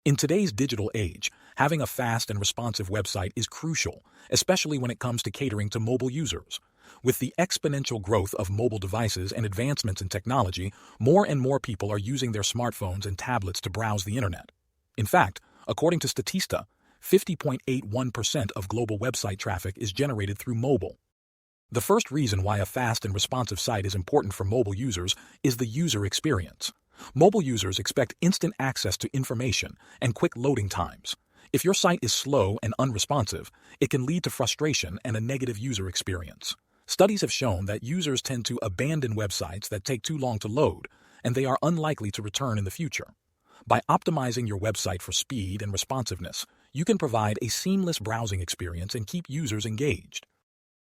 In today's digital age, having a fast and responsive website is crucial, especially when it comes to catering to mobile users. With the exponential growth of mobile devices and advancements in technology, more and more people are using their smartphones and tablets to browse the internet. In fact, according to Statista, 50.81% of global website traffic is generated through mobile. The first reason why a fast and responsive site is important for mobile users is the user experience. Mobile users expect instant access to information and quick loading times. If your site is slow and unresponsive, it can lead to frustration and a negative user experience. Studies have shown that users tend to abandon websites that take too long to load, and they are unlikely to return in the future. By optimizing your website for speed and responsiveness, you can provide a seamless browsing experience and keep users engaged.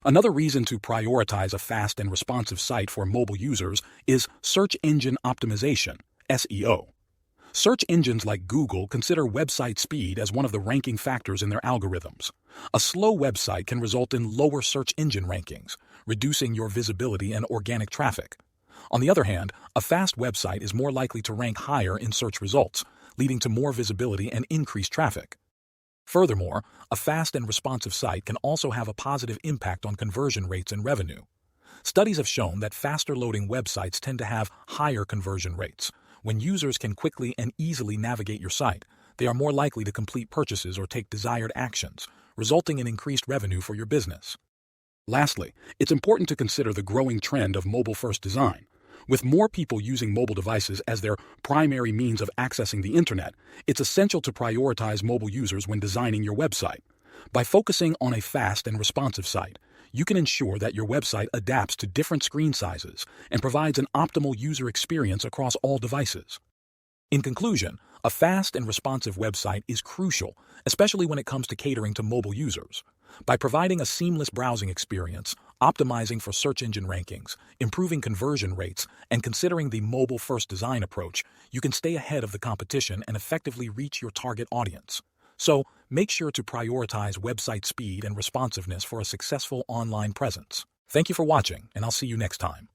Another reason to prioritize a fast and responsive site for mobile users is search engine optimization, SEO. Search engines like Google consider website speed as one of the ranking factors in their algorithms. A slow website can result in lower search engine rankings, reducing your visibility and organic traffic. On the other hand, a fast website is more likely to rank higher in search results, leading to more visibility and increased traffic. Furthermore, a fast and responsive site can also have a positive impact on conversion rates and revenue. Studies have shown that faster loading websites tend to have higher conversion rates. When users can quickly and easily navigate your site, they are more likely to complete purchases or take desired actions, resulting in increased revenue for your business. Lastly, it's important to consider the growing trend of mobile-first design. With more people using mobile devices as their primary means of accessing the internet, it's essential to prioritize mobile users when designing your website. By focusing on a fast and responsive site, you can ensure that your website adapts to different screen sizes and provides an optimal user experience across all devices. In conclusion, a fast and responsive website is crucial, especially when it comes to catering to mobile users. By providing a seamless browsing experience, optimizing for search engine rankings, improving conversion rates, and considering the mobile-first design approach, you can stay ahead of the competition and effectively reach your target audience. So, make sure to prioritize website speed and responsiveness for a successful online presence. Thank you for watching, and I'll see you next time.